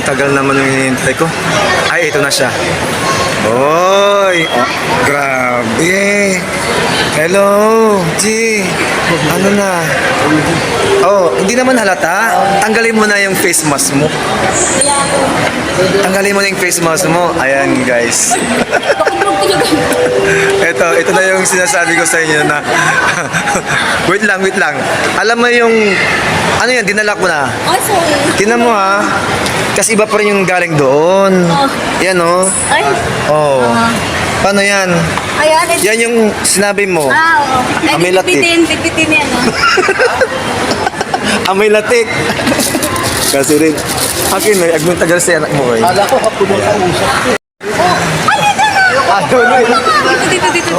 tagal naman yung hinihintay ko. Ay, ito na siya. Oy! Oh, grabe! Hello, G! Ano na? Oh, hindi naman halata. Tanggalin mo na yung face mask mo. Tanggalin mo na yung face mask mo. Ayan, guys. ito na yung sinasabi ko sa inyo na wait lang. Alam mo yung ano yan, dinala ko na. Oh, sorry. Tingnan mo ha. Kasi iba pa rin yung galing doon. Yan oh. Ay. Oh. Paano yan? Ayan. Yan yung sinabi mo. Oo. Amoy latik. Bitin yan. Amoy latik. Kasi rin. Akin ay agmong tagal sa anak mo eh. Kala ko kapag usap. Ayaw na yun. Dito.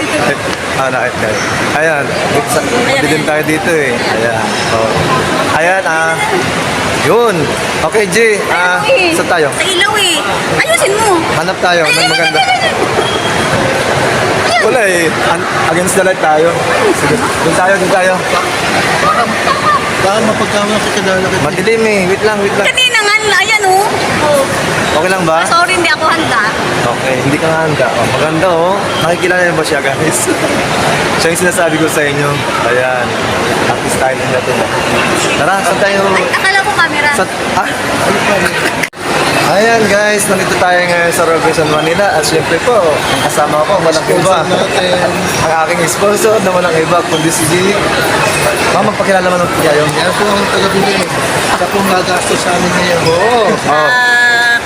Nakit guys. Ayan. Bigyan tayo dito eh. Ayan. Oh. Ayan yun. Okay, G. Saan tayo? Sa ilaw eh. Ayusin mo. Hanap tayo ng maganda. Wala eh. Against the light tayo. Sige. Doon tayo. Baka mapagkama ka kadala ka. Madilim eh. Wait lang. Kanina nga, ayan oh. Okay lang ba? Sorry, hindi ako handa. Okay, hindi ka nga handa. Oh, maganda oh. Nakikilala niyo ba siya, guys? Siya yung sinasabi ko sa inyo. Ayan. Artist tayo nila ito. Tara, saan tayo? Ay, akala ko camera. Ayan guys, nandito tayo ngayon sa Robinson, Manila. At syempre po, ang kasama ko, walang iba. Ang aking sponsor na walang iba, kundi si G. Ma'am, magpakilala naman ng tiyayo. Yan po ang taga-bili. Siya pong gagastos sa amin ngayon. Oo.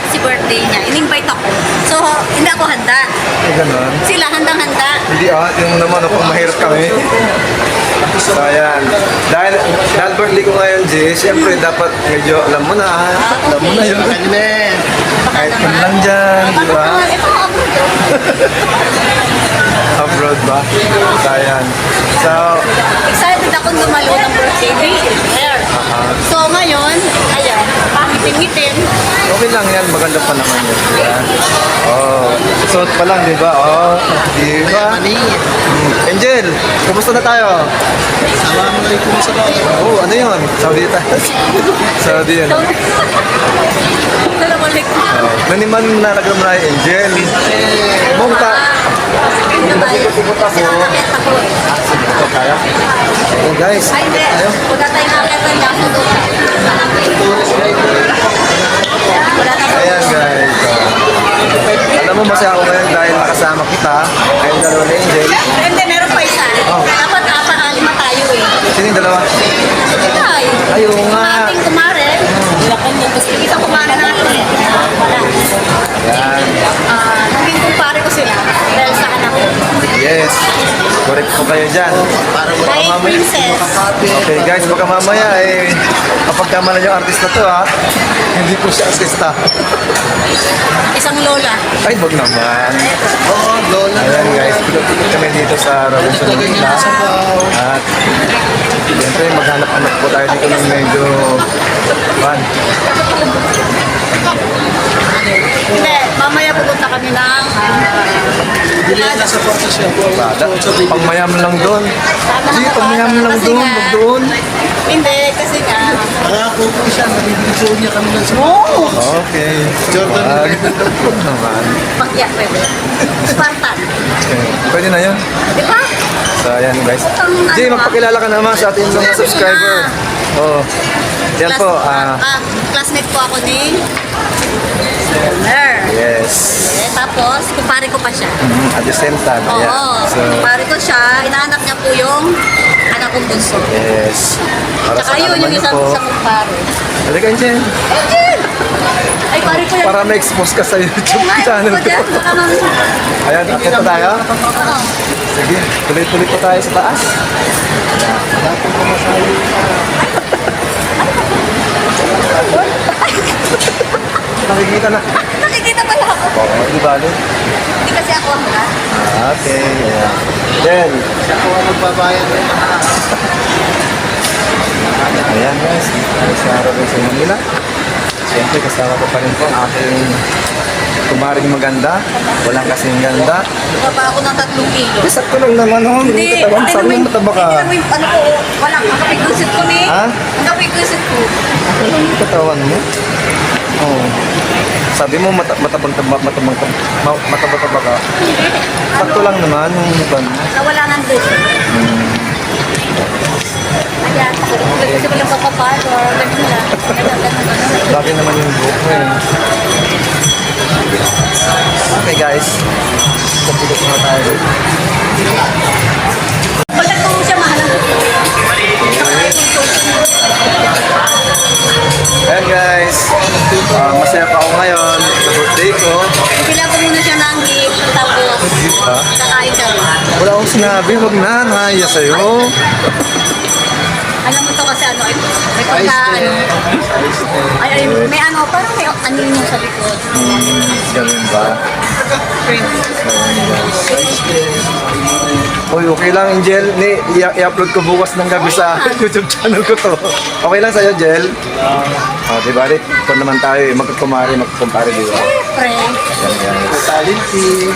Kasi birthday niya, in-invite ako. So, hindi ako handa. Ay, ganun. Sila handang-handa. Hindi yung naman ako mahirap kami. So ayan, dahil birthday ko ngayon, G, siyempre dapat medyo alam mo na yun. Kahit kung lang dyan, di ba? Ito ako abroad. Abroad ba? So ayan. So, Excited ako dumalo ng birthday there. So ngayon, ayan, pangitin-ngitin. okay lang yan, maganda pa naman yun. Ayan. Oh, suot pa lang, di ba? Oh, di ba? Angel, kumusta na tayo? Assalamualaikum sa mga. Oh, ano yun? Saudi tayo. Saudi yan. Assalamualaikum. Naniman na nagramay, Angel. Mungta. Pupunta ko. Ito kaya. Oh guys. Ay, hindi. Wala tayong nakakita niya. Ayan guys. Alam mo masaya ako ngayon dahil nakasama kita. Ayun dalawa na Angel. Hindi, meron pa isa. Dapat lima tayo eh. Sino yung dalawa? Ay, Ayaw nga. ating kumare. Isa kumare natin eh. Wala. Ayan. Naging kumpare ko sila dahil sa anak ko. Yes. Correct po kayo dyan. Dahil princess. Okay guys, baka mamaya kapag tama na yung artist na to hindi po siya artista. Isang lola. Ay, wag naman. Oo, lola. Ayan guys, pikot-pikot kami dito sa Robinson Manila. At siyempre maghanap-hanap po tayo dito ng medyo fun. Hindi, mamaya pupunta kami ng Bili na sa kwarto siya. Pangmayam lang doon. Tama Sige, na pangmayam lang kasi doon. nga- Wag doon. Hindi, kasi nga. Pangako po siya. Nabibigyan niya kami ng Oo! Okay. Jordan. Wag naman. Pakya, pwede. Spartan. Pwede na yun. Di ba? So ayan guys. Ang Jay, ano, magpakilala ka naman sa ating mga Sabi subscriber. nga. Oo. Yan po. Classmate po ako ni Ner. Yes. Tapos, kumpare ko pa siya. At the same time. Oo, Ayan. So, kumpare ko siya. Inaanak niya po yung anak kong bunso. yes. Para Tsaka yun, yung isang kumpare. Halika, Angel. Angel! Ay, pare ko yan. Para ma-expose ka sa YouTube Oo nga, channel ako ko. dyan. Baka mamaya. Ayan, akit na tayo. Oo. Sige, tuloy-tuloy pa tayo sa taas. Nakikita na. Nakikita pala ako. Oo, di ba? Hindi kasi ako ang lahat. Okay. Ayan. Then, Siya po ang magbabayad. ayan guys. Tayo sa Robinson Manila. Siyempre, kasama ko pa rin po ang aking kumaring maganda. Walang kasing ganda. Baba ako ng 3 kilo. Sakto lang naman, oh. Hindi katawan. ano Sabi mo mo mataba ka. Ano mo, ano ko, walang nakapigusit ko ni. Ha? Nakapigusit ko. Ano yung katawan mo? Oh. Sabi mo matabang-taba ka. Sakto lang naman yung ban. Nawala ng gusto. Ayan, gusto ko lang papapalo. Ganun lang. Ganun. Bagay naman yung buhok mo eh. Okay guys. Kapulot na tayo. Pag nagtulong siya, mahal ang gusto. Ayan guys. Masaya pa ako ngayon. Sa birthday ko. Sila ko muna siya ng gift. Tapos, Ha? kakain ka. Wala akong sinabi. Huwag na. Nahaya sa'yo. Alam mo to kasi ano, ito. May pagka, ano. Ay, may ano, parang may ano yung sa likod. Ganun ba? Uy, okay lang, Angel. I-upload ko bukas ng gabi sa YouTube channel ko to. Okay lang sa'yo, Jel? Diba, Rit? Ito naman tayo eh. Magkukumari, magkumpare, diba? Pre. Talented.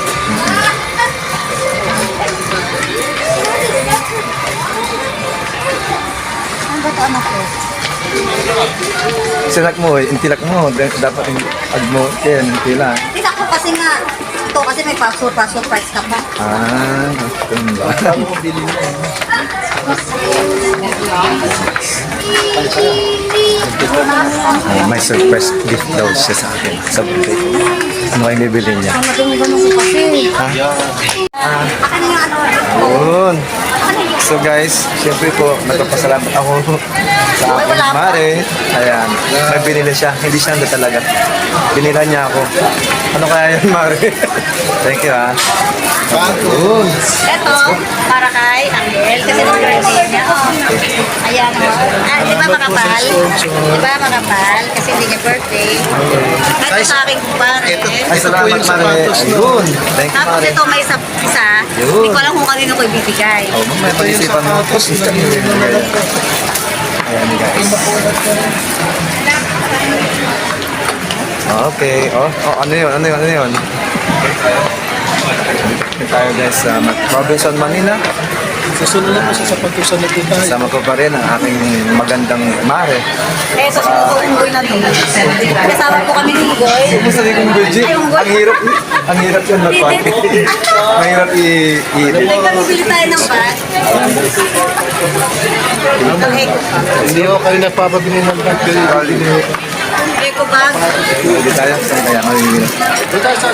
Ano ba ito, anak ko? Sinak mo, intilak mo. Dapat yung ag mo. Yan, intila. Hindi ako kasi nga, ito kasi may password price ka pa. Ganun ba? Bago ko bilhin mo. May surprise gift daw siya sa akin sa birthday. Ano kayo bibili niya? Ang ganun ko kasi. Ha? Akin nga ano, Yun. So guys, siyempre po, nagpapasalamat ako sa aking mare. Ayan, may binili siya. Hindi siya handa talaga. Binila niya ako. Ano kaya yun, mare? Thank you, ha. Yun. ito, para kay Angel, kasi nung birthday niya. Oh. Ayan, oh. Di ba makapal? Di ba makapal? Kasi hindi niya birthday. Ito sa aking kumpare. Ay, salamat, mare. Ayun. Thank you, Tapos mare. ito may isa. Hindi ko alam kung kanino ko ibibigay. Oh, mamaya pag-isipan mo. Ayan, guys. Okay. Ano yun? Dito tayo guys sa Robinson, Manila. Susunod lang po siya sa pagkusunod din tayo. Kasama ko pa rin ang aking magandang mare. Eh, sa unggoy na to. Kasama po kami ni Unggoy. Kung sabi kong Virgin, Ay, unggoy. ang hirap yun mag-party. Mahirap May bibili tayo ng bag. Hindi ko kayo nagpapabili ng bag. Eco bag. Hindi tayo, saan kaya mamimili? Dito tayo sa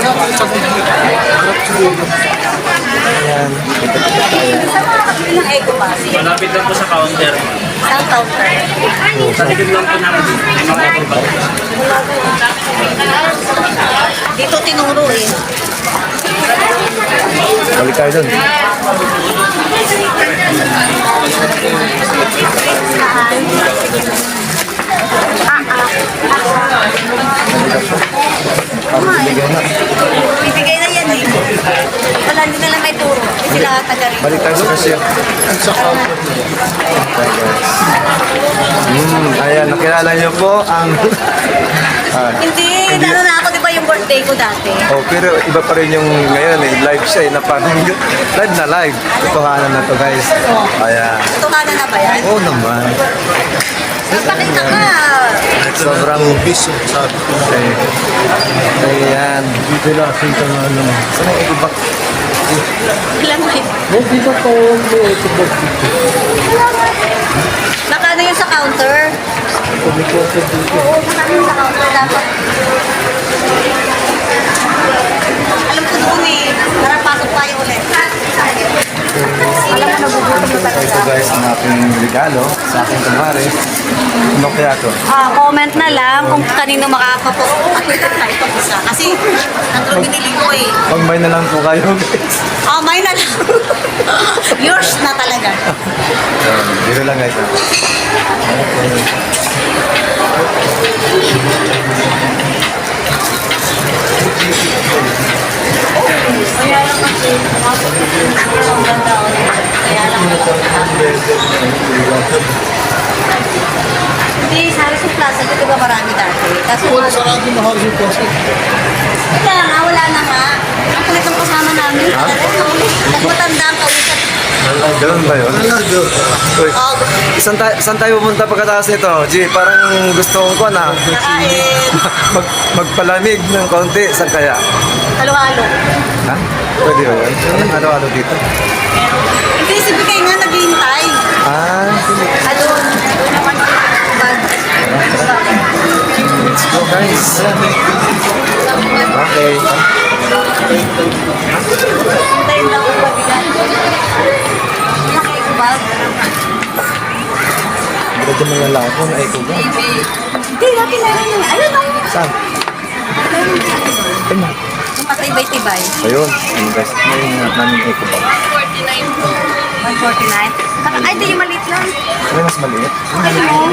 Ayan, Saan makakabili ng eco bag? Malapit lang po sa counter. Saan counter? Sa likod lang po namin. May mga motor Dito tinuro eh. balik tayo dun. Bibigay na. Bibigay na yan eh. Wala, hindi na lang may turo. Hindi sila taga rin. Balik tayo sa cashier. Sa counter. Ayan, nakilala niyo po ang... Hindi, ano na ako, di ba yung birthday ko dati? Oh, pero iba pa rin yung ngayon eh. Live siya eh. Na parang live na live. Totohanan na to guys. Ayan. Ito ka na ba yan? Oo naman. Nagpakita ka. Sobrang Piso, sabi ko. Ayan. Dito lang, dito na ano. Saan yung iba? Ilan mo yun? Dito po, may ito ba? Nakano yun sa counter? Oo, nakano yun sa counter dapat. Alam ko doon eh. Tara, pasok tayo ulit. Alam mo, nagugutom na Ito talaga. guys, ang aking regalo sa aking kumare. Ano kaya to? Comment na lang kung kanino makakapag-atulad tayo pag isa. Kasi, nandun binili ko eh. Pag-buy na lang po kayo guys. May na lang. Yours na talaga. Dito lang guys. Okay. Kaya lang kasi, ang ganda ko. Kaya lang hindi, sa Harrison Plaza, di ba marami dati? Kaso Wala sa radyo na Harrison Plaza. wala na nga. Ang kulit ng kasama namin. Nagmatanda ang kausap. Ganun ba yun? Talaga. Uy, saan tayo pumunta pagkatapos nito? G, parang gusto ko na Kakain. magpalamig ng konti. Saan kaya? Halo-halo. Ha? Pwede ba yun? Anong ano-ano dito? Hindi, sabi kayo nga naghihintay. Ah, Halo. Doon naman. let's go guys. Okay. Hintayin lang ako mabigat. Nakay ko ba? Medyo mga lako na ito ba? Hindi, natin na rin yun. Ayun, ayun. Saan? Ayun na. Yung patibay-tibay. Ayun. Ayun guys. Ngayon namin ito ba? 149. Ay, di yung maliit lang. May mas maliit. Ay, mo.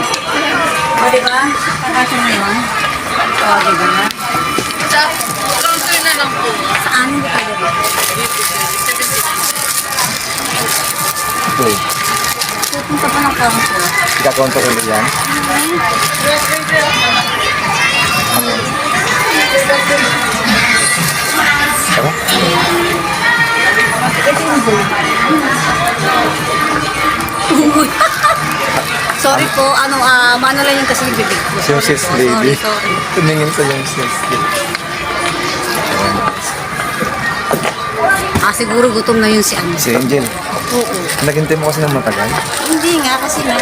O, diba? Kakasya mo yun. O, diba? Sa counter na lang po. Saan mo pwede ba? Okay. Pupunta pa ng counter. Ika-counter ulit yan. Tara. Sorry po, mano lang yung kasi yung bibig ko. Si yung sis Sorry, lady. sorry. Tumingin sa yung sis lady. Siguro gutom na yun si ano. Si Angel. Oo. Naghintay mo kasi ng matagal. Hindi nga, kasi nga.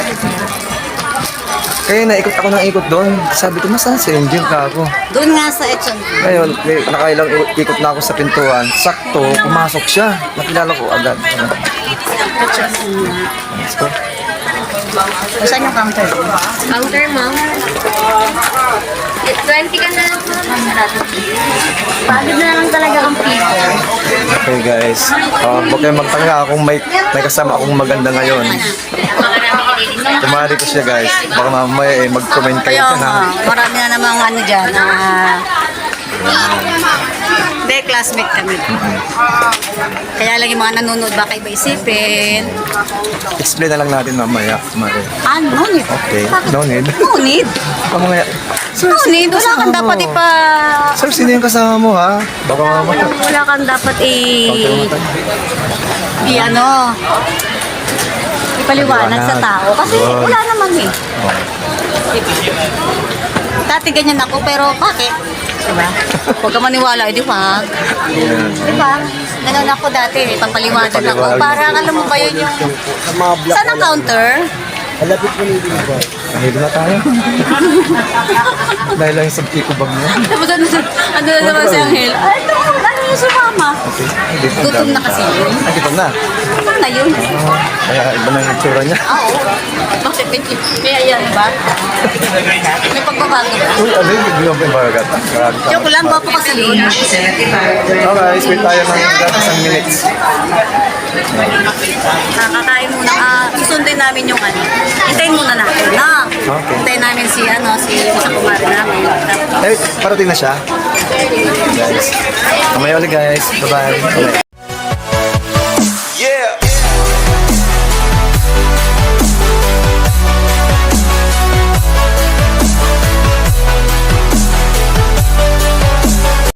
Kaya naikot ako ng ikot doon. Sabi ko, nasaan si Angel ka ako? Doon nga sa Echon. Ngayon, nakailang ikot na ako sa pintuan. Sakto, pumasok siya. Nakilala ko agad. Let's go. Saan yung counter? Counter, ma'am. 20 ka na lang po. Pagod na lang talaga ang people. Okay guys, huwag kayong magtanga kung may kasama akong maganda ngayon. Tumari ko siya guys. Baka mamaya mag-comment kayo Kaya dyan nga, ha. marami na namang ano dyan. Hindi, classmate kami. Kaya lang yung mga nanonood, baka iba isipin. Explain na lang natin mamaya. Mari. No need. Okay, Bakit? no need. No need. Mamaya. Sir, No need. Wala kang kasama dapat mo? ipa... Sir, sino yung kasama mo ha? Baka mamaya. Wala kang dapat Counter mo tayo. i-ano, ipaliwanag sa tao. Kasi Yun. wala naman eh. Oh. Dati ganyan ako, pero bakit? Diba? Huwag ka maniwala, di wag. Ayan. Diba? Ganun ako dati, pampaliwanag ako. Pampaliwanag. Parang alam mo ba yun yung... Saan ang counter? Alapit mo nito ba? Nahilo na tayo. Dahil lang sa ikubag niya. Tapos ano na naman si Angel? Ay, ito, ano yung si Mama? Okay. Dito, Gutom na kasi yun. Ay, gutom na. Ano na yun? Kaya iba na yung itsura niya. Oo. Bakit? Kaya yan ba? May pagbabago ba? Uy, ano yung biglang pa yung baragat? Joke lang, ba po kasi yun? Okay, wait tayo ng isang minutes. Kakakain muna. Susundin namin yung ano. Hintayin muna natin na. Okay. Hintayin namin si sa kumari namin. Eh, parating na siya. Guys. Mamaya ulit guys. Bye-bye.